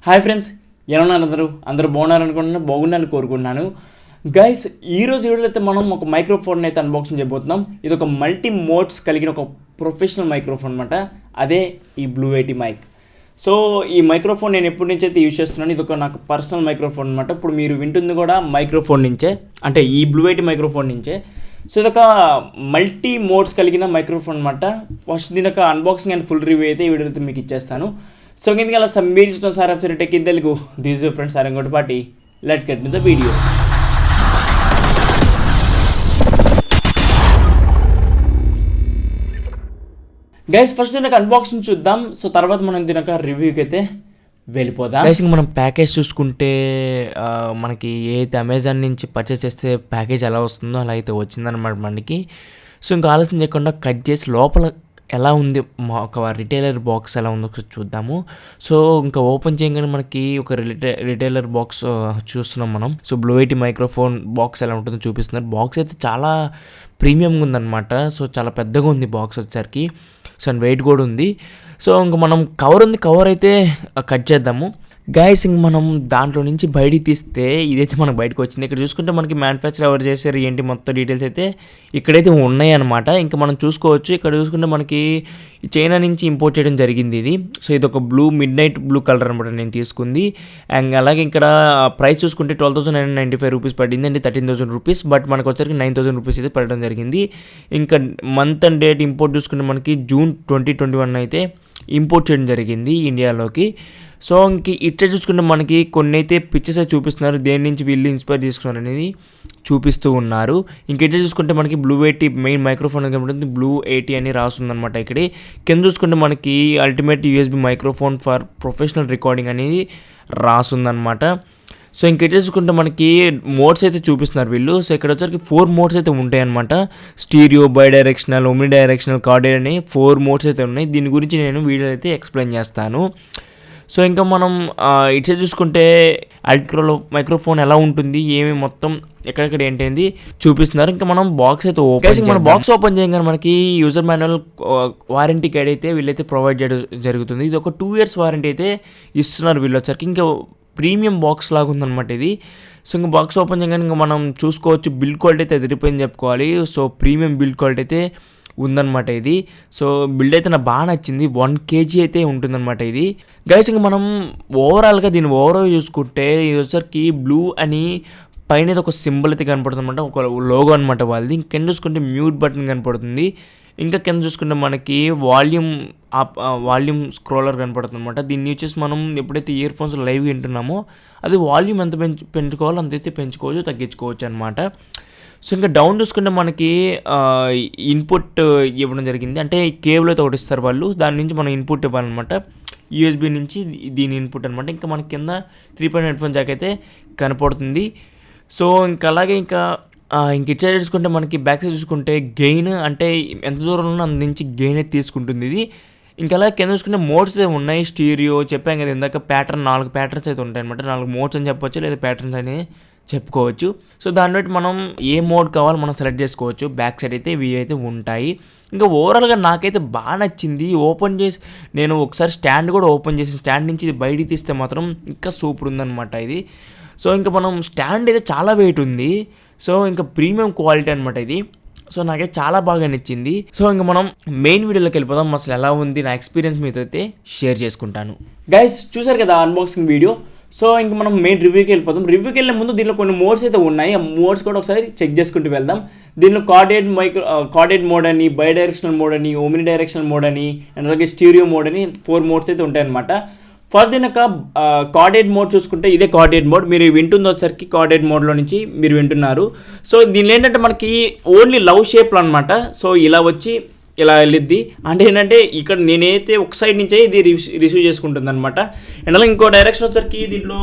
Hi friends, ఎలా ఉన్నారు? అందరూ బాగున్నారని కోరుకుంటున్నాను. గైస్, ఈరోజు వీడియోలో అయితే మనం ఒక మైక్రోఫోన్ అయితే అన్బాక్సింగ్ చేయబోతున్నాం. ఇది ఒక మల్టీ మోడ్స్ కలిగిన ఒక ప్రొఫెషనల్ మైక్రోఫోన్ అనమాట. అదే ఈ బ్లూ ఎయిటీ మైక్. సో ఈ మైక్రోఫోన్ నేను ఎప్పటి నుంచి అయితే యూజ్ చేస్తున్నాను. ఇది ఒక నాకు పర్సనల్ మైక్రోఫోన్ అనమాట. ఇప్పుడు మీరు వింటుంది కూడా మైక్రోఫోన్ నుంచే, అంటే ఈ బ్లూ ఎయిటీ మైక్రోఫోన్ నుంచే. సో ఇదొక మల్టీ మోడ్స్ కలిగిన మైక్రోఫోన్ అనమాట. ఫస్ట్ దీని ఒక అన్బాక్సింగ్ అండ్ ఫుల్ రివ్యూ అయితే ఈ వీడియో అయితే మీకు ఇచ్చేస్తాను. సో ఇంకెందుకు అలా మీరు చూసిన sairamcinetech in Telugu. This is your friend Sarangottapati. Let's get into the video. Guys, first దీని అన్బాక్సింగ్ చూద్దాం. సో తర్వాత మనం దీని రివ్యూకి అయితే వెళ్ళిపోదాం. గైస్, ఇంక మనం ప్యాకేజ్ చూసుకుంటే మనకి ఏదైతే అమెజాన్ నుంచి పర్చేస్ చేస్తే ప్యాకేజ్ ఎలా వస్తుందో అలా అయితే వచ్చిందనమాట మనకి. సో ఇంకా ఆలోచన చేయకుండా కట్ చేసి లోపల ఎలా ఉంది ఒక రిటైలర్ బాక్స్ ఎలా ఉందో చూద్దాము. సో ఇంకా ఓపెన్ చేయగానే మనకి ఒక రిటైలర్ బాక్స్ చూస్తున్నాం మనం. So blue eighty microphone box ఎలా ఉంటుందో చూపిస్తున్నారు. బాక్స్ అయితే చాలా ప్రీమియంగా ఉందన్నమాట. సో చాలా పెద్దగా ఉంది బాక్స్ వచ్చేసరికి. సో అండ్ వెయిట్ కూడా ఉంది. సో ఇంకా మనం కవర్ అయితే కట్ చేద్దాము. గైస్, ఇంక మనం దాంట్లో నుంచి బయటికి తీస్తే ఇదైతే మనకు బయటకు వచ్చింది. ఇక్కడ చూసుకుంటే మనకి మ్యానుఫ్యాక్చర్ ఎవరు చేశారు ఏంటి మొత్తం డీటెయిల్స్ అయితే ఇక్కడైతే ఉన్నాయి అనమాట. ఇంకా మనం చూసుకోవచ్చు. ఇక్కడ చూసుకుంటే మనకి చైనా నుంచి ఇంపోర్ట్ చేయడం జరిగింది ఇది. సో ఇది ఒక మిడ్ నైట్ బ్లూ కలర్ అనమాట నేను తీసుకుంది. అండ్ అలాగే ఇక్కడ ప్రైస్ చూసుకుంటే 12,995 రూపీస్ పడింది అండి, 13,000 రూపీస్. బట్ మనకు వచ్చరికి 9,000 రూపీస్ అయితే పడడం జరిగింది. ఇంకా మంత్ అండ్ డేట్ ఇంపోర్ట్ చూసుకుంటే మనకి జూన్ 2021 అయితే ఇంపోర్ట్ చేయడం జరిగింది ఇండియాలోకి. సో ఇంక ఇట్లా చూసుకుంటే మనకి కొన్ని అయితే పిక్చర్స్ అయితే చూపిస్తున్నారు, దేని నుంచి వీళ్ళు ఇన్స్పైర్ చేసుకున్నారు అనేది చూపిస్తూ ఉన్నారు. ఇంక ఇట్లా చూసుకుంటే మనకి బ్లూ ఎయిటీ మెయిన్ మైక్రోఫోన్ ఉంటుంది, బ్లూ ఎయిటీ అని రాస్తుందన్నమాట. ఇక్కడ కింద చూసుకుంటే మనకి ultimate USB microphone for professional recording అనేది రాస్తుందన్నమాట. సో ఇంక చూసుకుంటే మనకి మోడ్స్ అయితే చూపిస్తున్నారు వీళ్ళు. సో ఇక్కడ వచ్చరికి 4 మోడ్స్ అయితే ఉంటాయి అనమాట. Stereo, bidirectional, omnidirectional, cardioid అని 4 మోడ్స్ అయితే ఉన్నాయి. దీని గురించి నేను వీడియో అయితే ఎక్స్ప్లెయిన్ చేస్తాను. సో ఇంకా మనం ఇట్లా చూసుకుంటే మైక్రోఫోన్ ఎలా ఉంటుంది, ఏమి మొత్తం ఎక్కడెక్కడ ఏంటైంది చూపిస్తున్నారు. ఇంకా మనం బాక్స్ అయితే బాక్స్ ఓపెన్ చేయగానే మనకి యూజర్ మాన్యువల్ వారంటీ గైడ్ అయితే వీళ్ళైతే ప్రొవైడ్ చేయడం జరుగుతుంది. ఇది ఒక 2 years వారంటీ అయితే ఇస్తున్నారు వీళ్ళు వచ్చరికి. ఇంకా ప్రీమియం బాక్స్ లాగా ఉందన్నమాట ఇది. సో ఇంకా బాక్స్ ఓపెన్ చేయగానే ఇంకా మనం చూసుకోవచ్చు. బిల్డ్ క్వాలిటీ అయితే ఎదిరిపోయింది చెప్పుకోవాలి. సో ప్రీమియం బిల్డ్ క్వాలిటీ అయితే ఉందన్నమాట ఇది. సో బిల్డ్ అయితే నాకు బాగా నచ్చింది. 1 kg అయితే ఉంటుందన్నమాట ఇది. గైస్, ఇంకా మనం ఓవరాల్గా దీన్ని చూసుకుంటే ఇది వచ్చరికి బ్లూ అని పైన ఒక సింబల్ అయితే కనపడుతుంది అనమాట, ఒక లోగో అనమాట వాళ్ళది. ఇంకెంత చూసుకుంటే మ్యూట్ బటన్ కనపడుతుంది. ఇంకా కింద చూసుకుంటే మనకి వాల్యూమ్ స్క్రోలర్ కనపడుతుంది అనమాట. దీన్ని యూజ్ చేసి మనం ఎప్పుడైతే ఇయర్ ఫోన్స్ లైవ్ వింటున్నామో అది వాల్యూమ్ ఎంత పెంచుకోవాలో అంతైతే పెంచుకోవచ్చు, తగ్గించుకోవచ్చు అనమాట. సో ఇంకా డౌన్ చూసుకుంటే మనకి ఇన్పుట్ ఇవ్వడం జరిగింది. అంటే కేబుల్ అయితే ఒకటి ఇస్తారు వాళ్ళు, దాని నుంచి మనం ఇన్పుట్ ఇవ్వాలన్నమాట. యూఎస్బీ నుంచి దీని ఇన్పుట్ అనమాట. ఇంకా మనకి కింద 3.0 హెడ్ఫోన్ జాక్ అయితే కనపడుతుంది. సో ఇంకా అలాగే ఇంకా ఇట్లా చూసుకుంటే మనకి బ్యాక్ సైడ్ చూసుకుంటే గెయిన్, అంటే ఎంత దూరంలో అందించి గెయిన్ అయితే తీసుకుంటుంది ఇది. ఇంకా అలా కింద చూసుకుంటే మోడ్స్ అయితే ఉన్నాయి. స్టీరియో చెప్పాం కదా ఇందాక, 4 ప్యాటర్న్స్ అయితే ఉంటాయి అనమాట. 4 మోడ్స్ అని చెప్పొచ్చు, లేదా ప్యాటర్న్స్ అని చెప్పుకోవచ్చు. సో దాన్ని బట్టి మనం ఏ మోడ్ కావాలో మనం సెలెక్ట్ చేసుకోవచ్చు. బ్యాక్ సైడ్ అయితే ఇవి అయితే ఉంటాయి. ఇంకా ఓవరాల్గా నాకైతే బాగా నచ్చింది. ఓపెన్ చేసి నేను ఒకసారి స్టాండ్ కూడా ఓపెన్ చేసి స్టాండ్ నుంచి ఇది బయటికి తీస్తే మాత్రం ఇంకా సూపర్ ఉందన్నమాట ఇది. సో ఇంకా మనం స్టాండ్ అయితే చాలా వెయిట్ ఉంది. సో ఇంకా ప్రీమియం క్వాలిటీ అనమాట ఇది. సో నాకైతే చాలా బాగా నచ్చింది. సో ఇంకా మనం మెయిన్ వీడియోలోకి వెళ్ళిపోదాం. అసలు ఎలా ఉంది నా ఎక్స్పీరియన్స్ మీతో అయితే షేర్ చేసుకుంటాను. గైస్, చూసారు కదా అన్బాక్సింగ్ వీడియో. సో ఇంక మనం మెయిన్ రివ్యూకి వెళ్ళిపోతాం. రివ్యూకి వెళ్ళే ముందు దీనిలో కొన్ని మోడ్స్ అయితే ఉన్నాయి. ఆ మోడ్స్ కూడా ఒకసారి చెక్ చేసుకుంటూ వెళ్దాం. దీనిలో కార్డెడ్ మోడ్ అని, బై డైరెక్షనల్ మోడ్ అని, ఓమ్ని డైరెక్షనల్ మోడ్ అని, అండ్ అలాగే స్టీరియో మోడ్ అని 4 మోడ్స్ అయితే ఉంటాయన్నమాట. ఫస్ట్ దీని యొక్క కార్డెడ్ మోడ్ చూసుకుంటే ఇదే కార్డెడ్ మోడ్. మీరు వింటుంది వచ్చరికి కార్డెడ్ మోడ్లో నుంచి మీరు వింటున్నారు. సో దీనిలో ఏంటంటే మనకి ఓన్లీ లవ్ షేప్లో అనమాట. సో ఇలా వచ్చి ఇలా వెళ్ళిద్ది. అంటే ఏంటంటే ఇక్కడ నేనైతే ఒక సైడ్ నుంచే ఇది రిసీవ్ చేసుకుంటుంది అనమాట. అండ్ అలా ఇంకో డైరెక్షన్ వచ్చరికి దీంట్లో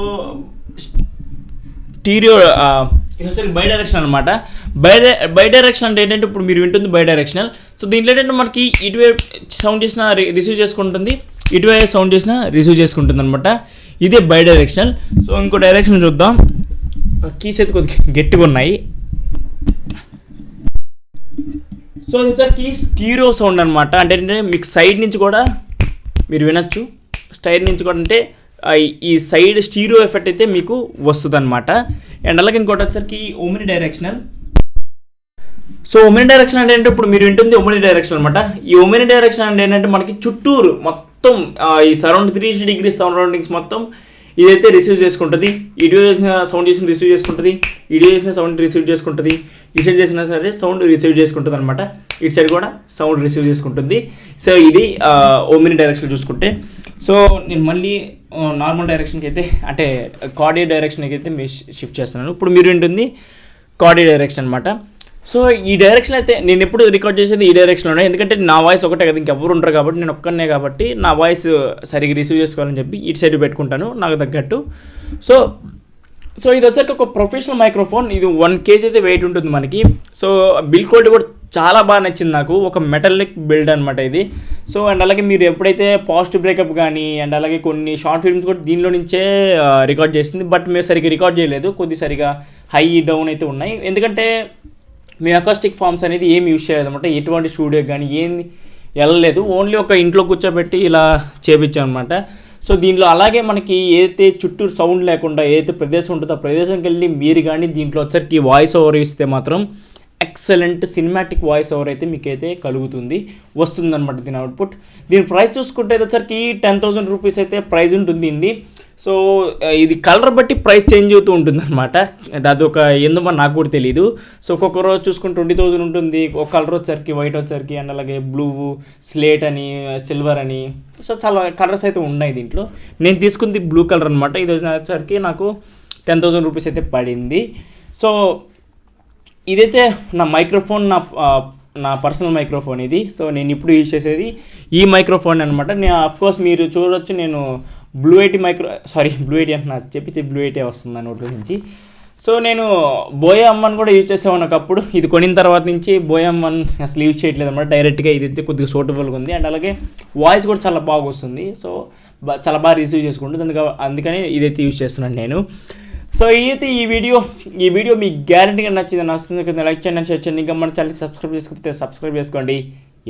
స్టీరియో ఇది వచ్చరికి బై డైరెక్షన్ అనమాట. బై డైరెక్షన్ అంటే ఏంటంటే ఇప్పుడు మీరు వింటుంది బై డైరెక్షనల్. సో దీంట్లో ఏంటంటే మనకి ఇటువైపు సౌండ్ చేసిన రిసీవ్ చేసుకుంటుంది, ఇటువైపు సౌండ్ చేసిన రిసీవ్ చేసుకుంటుంది అనమాట. ఇదే బై డైరెక్షనల్. సో ఇంకో డైరెక్షన్ చూద్దాం. కీస్ అయితే కొద్దిగా గట్టిగా ఉన్నాయి. సో ఇది వచ్చరికి స్టీరియో సౌండ్ అనమాట. అంటే మీకు సైడ్ నుంచి కూడా మీరు వినొచ్చు, సైడ్ నుంచి కూడా అంటే ఈ సైడ్ స్టీరియో ఎఫెక్ట్ అయితే మీకు వస్తుంది అనమాట. అండ్ అలాగే ఇంకోటి వచ్చరికి ఓమ్ని డైరెక్షనల్. సో ఒమిని డైరెక్షన్ అంటే ఏంటంటే ఇప్పుడు మీరు వింటుంది ఒమిని డైరెక్షన్ అనమాట. ఈ ఒమిని డైరెక్షన్ అంటే ఏంటంటే మనకి చుట్టూరు మొత్తం ఈ సరౌండ్ 360 degrees సరౌండింగ్స్ మొత్తం ఇదైతే రిసీవ్ చేసుకుంటుంది. ఇడియో చేసిన సౌండ్ చేసిన రిసీవ్ చేసుకుంటుంది, ఇడియో చేసిన సౌండ్ రిసీవ్ చేసుకుంటుంది, ఇటు సైడ్ చేసినా సరే సౌండ్ రిసీవ్ చేసుకుంటుంది అనమాట. ఇటు సైడ్ కూడా సౌండ్ రిసీవ్ చేసుకుంటుంది. సో ఇది ఓమిని డైరెక్షన్ చూసుకుంటే. సో నేను మళ్ళీ నార్మల్ డైరెక్షన్కి అయితే అంటే కార్డియో డైరెక్షన్కి అయితే షిఫ్ట్ చేస్తున్నాను. ఇప్పుడు మీరు వింటుంది కార్డియో డైరెక్షన్ అనమాట. సో ఈ డైరెక్షన్ అయితే నేను ఎప్పుడు రికార్డ్ చేసేది ఈ డైరెక్షన్లోనే, ఎందుకంటే నా వాయిస్ ఒకటే కదా, ఇంకెవరు ఉంటారు కాబట్టి నేను ఒక్కనే కాబట్టి నా వాయిస్ సరిగ్గా రిసీవ్ చేసుకోవాలని చెప్పి ఇటు సైడ్ పెట్టుకుంటాను నాకు తగ్గట్టు. సో ఇది వచ్చాక ఒక ప్రొఫెషనల్ మైక్రోఫోన్. ఇది 1 kg అయితే వెయిట్ ఉంటుంది మనకి. సో బిల్ క్వాలిటీ కూడా చాలా బాగా నచ్చింది నాకు, ఒక మెటలిక్ బిల్డ్ అనమాట ఇది. సో అండ్ అలాగే మీరు ఎప్పుడైతే పాజిటివ్ బ్రేకప్ కానీ అండ్ అలాగే కొన్ని షార్ట్ ఫిల్మ్స్ కూడా దీనిలో నుంచే రికార్డ్ చేసింది. బట్ మేము సరిగ్గా రికార్డ్ చేయలేదు, కొద్ది సరిగా హై డౌన్ అయితే ఉన్నాయి. ఎందుకంటే మేము అకాస్టిక్ ఫార్మ్స్ అనేది ఏం యూజ్ చేయలేదు అనమాట. ఎటువంటి స్టూడియో కానీ ఏమి వెళ్ళలేదు, ఓన్లీ ఒక ఇంట్లో కూర్చోబెట్టి ఇలా చేపించాం అనమాట. సో దీంట్లో అలాగే మనకి ఏదైతే చుట్టూ సౌండ్ లేకుండా ఏదైతే ప్రదేశం ఉంటుందో ఆ ప్రదేశంకి వెళ్ళి మీరు కానీ దీంట్లో వచ్చరికి వాయిస్ ఓవర్ ఇస్తే మాత్రం ఎక్సలెంట్ సినిమాటిక్ వాయిస్ ఓవర్ అయితే మీకైతే కలుగుతుంది, వస్తుందన్నమాట దీని అవుట్పుట్. దీని ప్రైస్ చూసుకుంటే వచ్చరికి 10,000 రూపీస్ అయితే ప్రైస్ ఉంటుంది ఇది. సో ఇది కలర్ బట్టి ప్రైస్ చేంజ్ అవుతూ ఉంటుంది అనమాట. అది ఒక ఎందుకో నాకు కూడా తెలియదు. సో ఒక్కొక్క రోజు చూసుకుంటే 20,000 ఉంటుంది, ఒక కలర్ వచ్చరికి వైట్ వచ్చరికి అండ్ అలాగే బ్లూ, స్లేట్ అని, సిల్వర్ అని. సో చాలా కలర్స్ అయితే ఉన్నాయి దీంట్లో. నేను తీసుకుంది బ్లూ కలర్ అనమాట. ఇది వచ్చరికి నాకు 10,000 రూపీస్ అయితే పడింది. సో ఇదైతే నా మైక్రోఫోన్, నా పర్సనల్ మైక్రోఫోన్ ఇది. సో నేను ఇప్పుడు యూజ్ చేసేది ఈ మైక్రోఫోన్ అనమాట. నేను అఫ్కోర్స్ మీరు చూడవచ్చు, నేను బ్లూ ఎయిటీ అంటున్నా బ్లూ ఎయిటీ వస్తుంది నా నోట్లో నుంచి. సో నేను బోయా అమ్మని కూడా యూజ్ చేసేవాను ఒకప్పుడు. ఇది కొనిన తర్వాత నుంచి బోయా అమ్మని అసలు యూజ్ చేయట్లేదు అనమాట. డైరెక్ట్గా ఇదైతే కొద్దిగా సూటబుల్గా ఉంది అండ్ అలాగే వాయిస్ కూడా చాలా బాగా వస్తుంది. సో చాలా బాగా రిసీవ్ చేసుకుంటుంది, అందుకని ఇదైతే యూజ్ చేస్తున్నాను నేను. సో ఇదైతే ఈ వీడియో మీకు గ్యారెంటీగా నచ్చింది, నచ్చుతుంది లైక్ చేయండి, షేర్ చేయండి. ఇంకా మన ఛానల్ సబ్స్క్రైబ్ చేసుకోండి.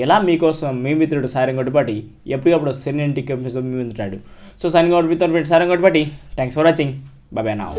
ఎలా మీకోసం మీ మిత్రుడు సారంగొడ్డిపాటి ఎప్పటికప్పుడు Cine&Tech ఎపిసోడ్ మీ ముందుంటాడు. So signing out with Sarangoddipati. Thanks for watching. Bye bye now.